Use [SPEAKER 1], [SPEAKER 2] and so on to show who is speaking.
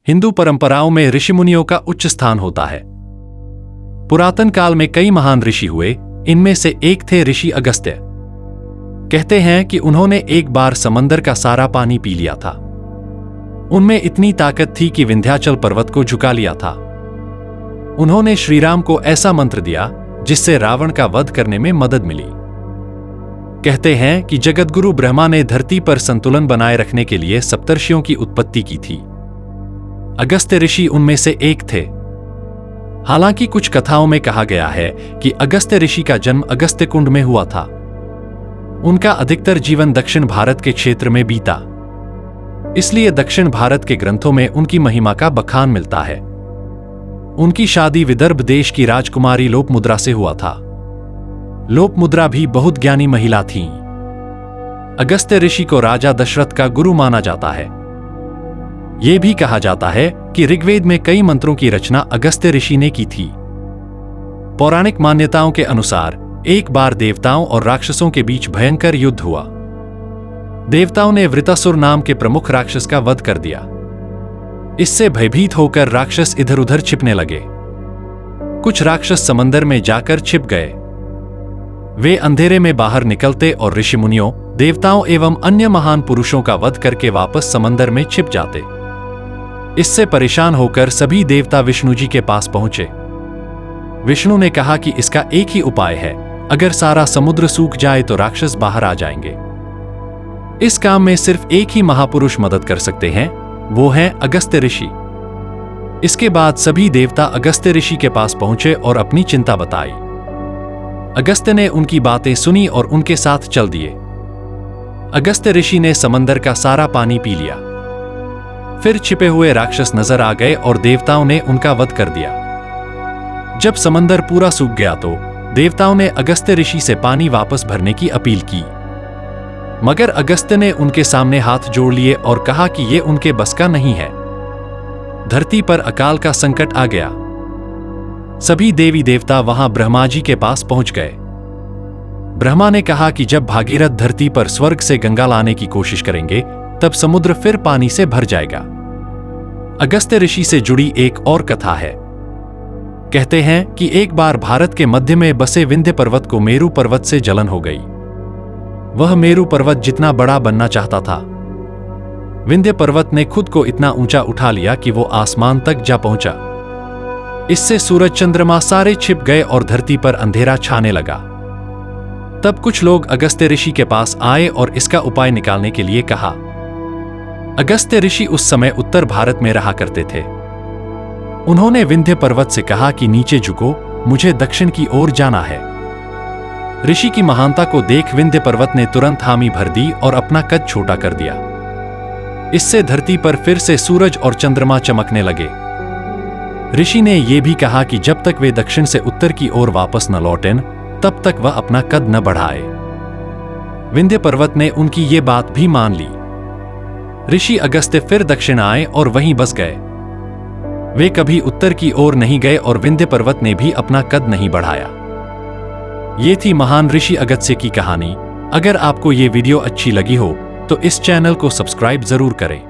[SPEAKER 1] हिंदू परंपराओं में ऋषि मुनियों का उच्च स्थान होता है। पुरातन काल में कई महान ऋषि हुए, इनमें से एक थे ऋषि अगस्त्य। कहते हैं कि उन्होंने एक बार समंदर का सारा पानी पी लिया था। उनमें इतनी ताकत थी कि विंध्याचल पर्वत को झुका लिया था। उन्होंने श्रीराम को ऐसा मंत्र दिया जिससे रावण का वध करने में मदद मिली। कहते हैं कि जगतगुरु ब्रह्मा ने धरती पर संतुलन बनाए रखने के लिए सप्तर्षियों की उत्पत्ति की थी। अगस्त्य ऋषि उनमें से एक थे। हालांकि कुछ कथाओं में कहा गया है कि अगस्त्य ऋषि का जन्म अगस्त्य कुंड में हुआ था। उनका अधिकतर जीवन दक्षिण भारत के क्षेत्र में बीता, इसलिए दक्षिण भारत के ग्रंथों में उनकी महिमा का बखान मिलता है। उनकी शादी विदर्भ देश की राजकुमारी लोपमुद्रा से हुआ था। लोपमुद्रा भी बहुत ज्ञानी महिला थीं। अगस्त्य ऋषि को राजा दशरथ का गुरु माना जाता है। यह भी कहा जाता है कि ऋग्वेद में कई मंत्रों की रचना अगस्त्य ऋषि ने की थी। पौराणिक मान्यताओं के अनुसार एक बार देवताओं और राक्षसों के बीच भयंकर युद्ध हुआ। देवताओं ने वृतासुर नाम के प्रमुख राक्षस का वध कर दिया। इससे भयभीत होकर राक्षस इधर उधर छिपने लगे। कुछ राक्षस समंदर में जाकर छिप गए। वे अंधेरे में बाहर निकलते और ऋषि मुनियों, देवताओं एवं अन्य महान पुरुषों का वध करके वापस समंदर में छिप जाते। इससे परेशान होकर सभी देवता विष्णु जी के पास पहुंचे। विष्णु ने कहा कि इसका एक ही उपाय है, अगर सारा समुद्र सूख जाए तो राक्षस बाहर आ जाएंगे। इस काम में सिर्फ एक ही महापुरुष मदद कर सकते हैं, वो हैं अगस्त्य ऋषि। इसके बाद सभी देवता अगस्त्य ऋषि के पास पहुंचे और अपनी चिंता बताई। अगस्त्य ने उनकी बातें सुनी और उनके साथ चल दिए। अगस्त्य ऋषि ने समंदर का सारा पानी पी लिया। फिर छिपे हुए राक्षस नजर आ गए और देवताओं ने उनका वध कर दिया। जब समंदर पूरा सूख गया तो देवताओं ने अगस्त्य ऋषि से पानी वापस भरने की अपील की, मगर अगस्त्य ने उनके सामने हाथ जोड़ लिए और कहा कि यह उनके बस का नहीं है। धरती पर अकाल का संकट आ गया। सभी देवी देवता वहां ब्रह्मा जी के पास पहुंच गए। ब्रह्मा ने कहा कि जब भागीरथ धरती पर स्वर्ग से गंगा लाने की कोशिश करेंगे तब समुद्र फिर पानी से भर जाएगा। अगस्त्य ऋषि से जुड़ी एक और कथा है। कहते हैं कि एक बार भारत के मध्य में बसे विंध्य पर्वत को मेरु पर्वत से जलन हो गई। वह मेरु पर्वत जितना बड़ा बनना चाहता था। विंध्य पर्वत ने खुद को इतना ऊंचा उठा लिया कि वो आसमान तक जा पहुंचा। इससे सूरज चंद्रमा सारे छिप गए और धरती पर अंधेरा छाने लगा। तब कुछ लोग अगस्त्य ऋषि के पास आए और इसका उपाय निकालने के लिए कहा। अगस्त्य ऋषि उस समय उत्तर भारत में रहा करते थे। उन्होंने विंध्य पर्वत से कहा कि नीचे झुको, मुझे दक्षिण की ओर जाना है। ऋषि की महानता को देख विंध्य पर्वत ने तुरंत हामी भर दी और अपना कद छोटा कर दिया। इससे धरती पर फिर से सूरज और चंद्रमा चमकने लगे। ऋषि ने यह भी कहा कि जब तक वे दक्षिण से उत्तर की ओर वापस न लौटें तब तक वह अपना कद न बढ़ाए। विंध्य पर्वत ने उनकी ये बात भी मान ली। ऋषि अगस्त्य फिर दक्षिण आए और वहीं बस गए। वे कभी उत्तर की ओर नहीं गए और विंध्य पर्वत ने भी अपना कद नहीं बढ़ाया। ये थी महान ऋषि अगस्त्य की कहानी। अगर आपको ये वीडियो अच्छी लगी हो तो इस चैनल को सब्सक्राइब जरूर करें।